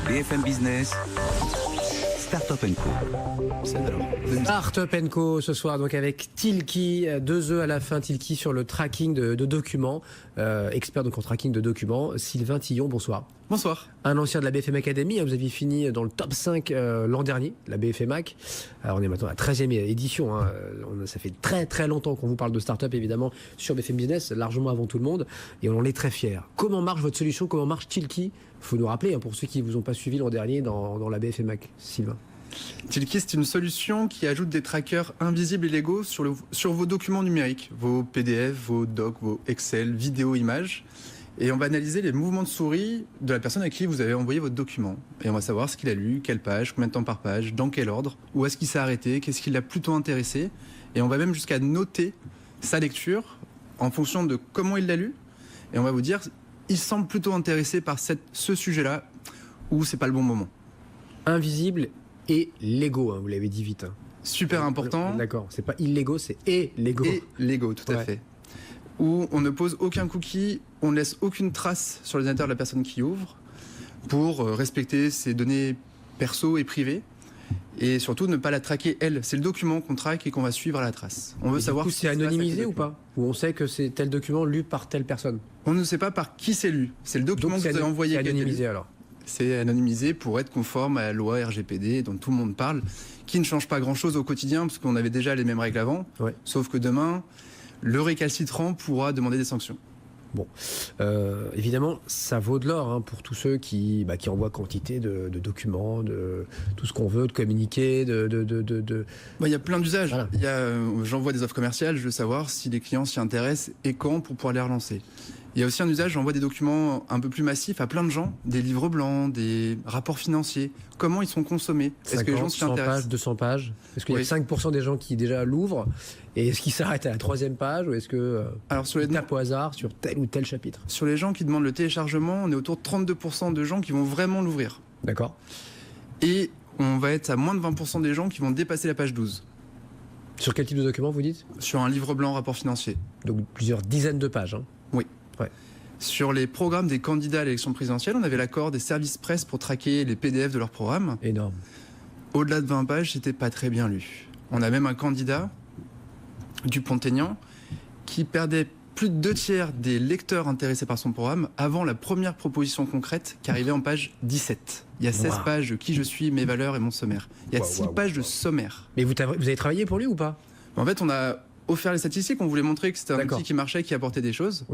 BFM Business, Startup Co. Startup Co ce soir, donc avec Tilki, 2 E à la fin, Tilki sur le tracking de documents, expert donc en tracking de documents. Sylvain Tillon, bonsoir. Bonsoir. Un ancien de la BFM Academy, vous aviez fini dans le top 5 l'an dernier, la BFM Mac. Alors on est maintenant à la 13e édition, ça fait très très longtemps qu'on vous parle de start-up évidemment sur BFM Business, largement avant tout le monde, et on en est très fiers. Comment marche votre solution, comment marche Tilki? Il faut nous rappeler, pour ceux qui ne vous ont pas suivi l'an dernier dans la BFM Mac, Sylvain. Tilki, c'est une solution qui ajoute des trackers invisibles et légaux sur vos documents numériques, vos PDF, vos docs, vos Excel, vidéos, images. Et on va analyser les mouvements de souris de la personne à qui vous avez envoyé votre document. Et on va savoir ce qu'il a lu, quelle page, combien de temps par page, dans quel ordre, où est-ce qu'il s'est arrêté, qu'est-ce qui l'a plutôt intéressé. Et on va même jusqu'à noter sa lecture en fonction de comment il l'a lu. Et on va vous dire, il semble plutôt intéressé par ce sujet-là, ou c'est pas le bon moment. Invisible et légaux, vous l'avez dit vite. Super important. D'accord, c'est pas illégaux, c'est et légaux. Et légaux, tout à fait. Où on ne pose aucun cookie, on ne laisse aucune trace sur l'ordinateur de la personne qui ouvre pour respecter ses données perso et privées et surtout ne pas la traquer elle. C'est le document qu'on traque et qu'on va suivre à la trace. On veut savoir si c'est anonymisé ou pas? Ou on sait que c'est tel document lu par telle personne? On ne sait pas par qui c'est lu. C'est le document que vous avez envoyé. C'est anonymisé alors? C'est anonymisé pour être conforme à la loi RGPD dont tout le monde parle, qui ne change pas grand-chose au quotidien parce qu'on avait déjà les mêmes règles avant, sauf que demain, le récalcitrant pourra demander des sanctions. Bon, évidemment, ça vaut de l'or pour tous ceux qui envoient quantité de documents, de tout ce qu'on veut, de communiquer, Il y a plein d'usages. Voilà. J'envoie des offres commerciales, je veux savoir si les clients s'y intéressent et quand pour pouvoir les relancer. Il y a aussi un usage, j'envoie des documents un peu plus massifs à plein de gens, des livres blancs, des rapports financiers. Comment ils sont consommés? Est-ce que les gens s'y intéressent? 100 pages, 200 pages? Est-ce qu'il y a 5% des gens qui déjà l'ouvrent? Et est-ce qu'ils s'arrêtent à la 3e page? Ou est-ce que alors sur les tapent au hasard sur tel ou tel chapitre? Sur les gens qui demandent le téléchargement, on est autour de 32% de gens qui vont vraiment l'ouvrir. D'accord. Et on va être à moins de 20% des gens qui vont dépasser la page 12. Sur quel type de document vous dites? Sur un livre blanc rapport financier. Donc plusieurs dizaines de pages. Oui. Ouais. Sur les programmes des candidats à l'élection présidentielle, on avait l'accord des services presse pour traquer les PDF de leur programme. Énorme. Au-delà de 20 pages, c'était pas très bien lu. On a même un candidat, Dupont-Aignan, qui perdait plus de 2/3 des lecteurs intéressés par son programme avant la première proposition concrète qui arrivait en page 17. Il y a 16 pages de qui je suis, mes valeurs et mon sommaire. Il y a 6 pages de sommaire. Mais vous avez travaillé pour lui ou pas? En fait, on a offert les statistiques, on voulait montrer que c'était un outil qui marchait, qui apportait des choses.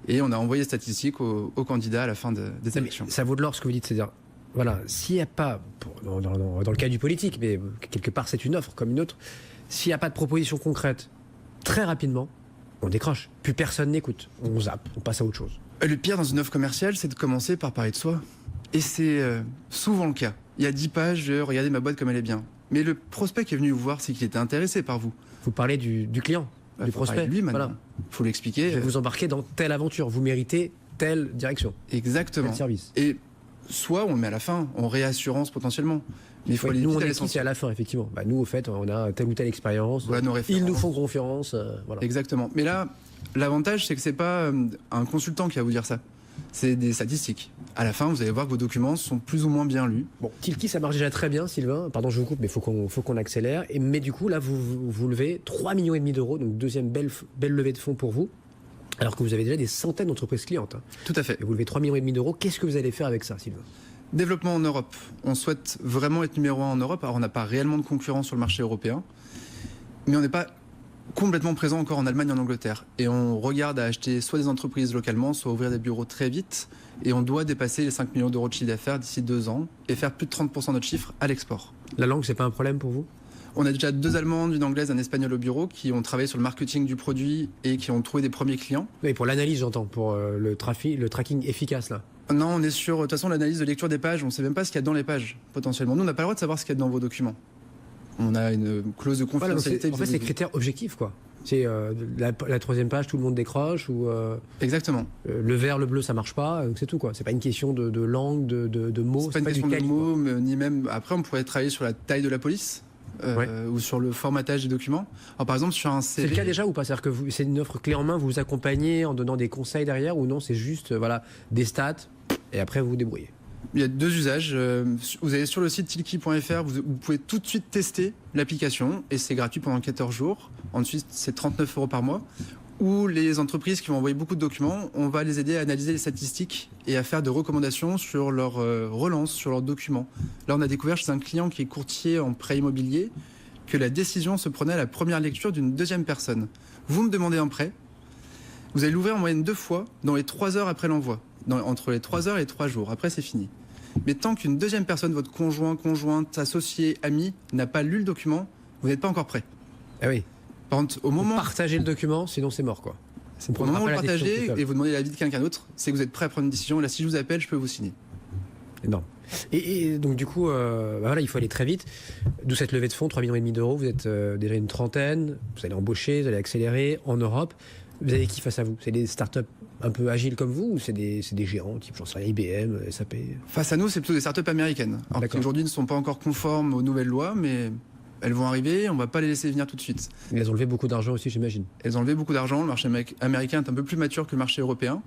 Et on a envoyé les statistiques aux candidats à la fin des élections. Ça vaut de l'or ce que vous dites, c'est-à-dire, voilà, s'il n'y a pas, dans le cas du politique, mais quelque part c'est une offre comme une autre, s'il n'y a pas de proposition concrète, très rapidement, on décroche. Plus personne n'écoute. On zappe, on passe à autre chose. Le pire dans une offre commerciale, c'est de commencer par parler de soi. Et c'est souvent le cas. Il y a 10 pages de « Regardez ma boîte comme elle est bien ». Mais le prospect qui est venu vous voir, c'est qu'il était intéressé par vous. Vous parlez du client, du prospect. Lui maintenant. Il faut l'expliquer. Je vais vous embarquer dans telle aventure. Vous méritez telle direction. Exactement. Tel service. Et soit on le met à la fin, en réassurance potentiellement. Mais il faut aller nous, vite on à est l'essentiel. ici à la fin, effectivement. Nous, au fait, on a telle ou telle expérience. Voilà nos références. Ils nous font confiance. Voilà. Exactement. Mais là, l'avantage, c'est que c'est pas un consultant qui va vous dire ça. C'est des statistiques. À la fin, vous allez voir que vos documents sont plus ou moins bien lus. Bon, Tilki, ça marche déjà très bien, Sylvain. Pardon, je vous coupe, mais il faut qu'on accélère. Mais du coup, là, vous levez 3,5 millions d'euros, donc deuxième belle levée de fonds pour vous, alors que vous avez déjà des centaines d'entreprises clientes. Tout à fait. Et vous levez 3,5 millions d'euros. Qu'est-ce que vous allez faire avec ça, Sylvain? Développement en Europe. On souhaite vraiment être numéro 1 en Europe. Alors, on n'a pas réellement de concurrence sur le marché européen, mais on n'est pas complètement présent encore en Allemagne et en Angleterre. Et on regarde à acheter soit des entreprises localement, soit ouvrir des bureaux très vite. Et on doit dépasser les 5 millions d'euros de chiffre d'affaires d'ici 2 ans et faire plus de 30% de notre chiffre à l'export. La langue, c'est pas un problème pour vous? On a déjà 2 Allemandes, une Anglaise, un Espagnol au bureau qui ont travaillé sur le marketing du produit et qui ont trouvé des premiers clients. Oui, pour l'analyse, j'entends, pour le tracking efficace, là. Non, on est sur, de toute façon, l'analyse de lecture des pages. On ne sait même pas ce qu'il y a dans les pages, potentiellement. Nous, on n'a pas le droit de savoir ce qu'il y a dans vos documents. On a une clause de confidentialité. En fait, c'est critères objectifs, quoi. C'est la 3e page, tout le monde décroche, ou exactement. Le vert, le bleu, ça marche pas, c'est tout, quoi. C'est pas une question de langue, de mots. C'est pas une question de mots, ni même. Après, on pourrait travailler sur la taille de la police. Ou sur le formatage des documents. Alors, par exemple, sur un CV... C'est le cas déjà ou pas? C'est-à-dire que c'est une offre clé en main, vous vous accompagnez en donnant des conseils derrière, ou non, c'est juste des stats, et après vous vous débrouillez? Il y a deux usages. Vous allez sur le site tilki.fr, vous pouvez tout de suite tester l'application et c'est gratuit pendant 14 jours. Ensuite, c'est 39 € par mois. Ou les entreprises qui vont envoyer beaucoup de documents, on va les aider à analyser les statistiques et à faire des recommandations sur leur relance, sur leurs documents. Là, on a découvert chez un client qui est courtier en prêt immobilier que la décision se prenait à la première lecture d'une deuxième personne. Vous me demandez un prêt, vous allez l'ouvrir en moyenne 2 fois dans les 3 heures après l'envoi. Entre les 3 heures et les 3 jours. Après, c'est fini. Mais tant qu'une deuxième personne, votre conjoint, conjointe, associé, ami, n'a pas lu le document, vous n'êtes pas encore prêt. Ah oui. Par contre, au moment... Partagez le document, sinon c'est mort, quoi. Au moment où vous le partagez et vous demandez l'avis de quelqu'un d'autre, c'est que vous êtes prêt à prendre une décision. Et là, si je vous appelle, je peux vous signer. Énorme. Et donc du coup, voilà, il faut aller très vite. D'où cette levée de fonds, 3,5 millions d'euros. Vous êtes déjà une trentaine. Vous allez embaucher, vous allez accélérer en Europe. Vous avez qui face à vous? C'est des startups un peu agiles comme vous ou c'est des géants type, j'en sais rien, IBM, SAP? Face à nous, c'est plutôt des startups américaines. Alors qui aujourd'hui ne sont pas encore conformes aux nouvelles lois, mais elles vont arriver, on ne va pas les laisser venir tout de suite. Elles ont levé beaucoup d'argent aussi, j'imagine. Elles ont levé beaucoup d'argent. Le marché américain est un peu plus mature que le marché européen.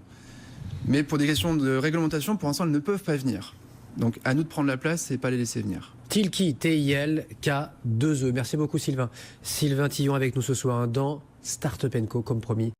Mais pour des questions de réglementation, pour l'instant, elles ne peuvent pas venir. Donc à nous de prendre la place et pas les laisser venir. Tilki, T-I-L-K-2-E. Merci beaucoup Sylvain. Sylvain Tillon avec nous ce soir dans Startup & Co, comme promis.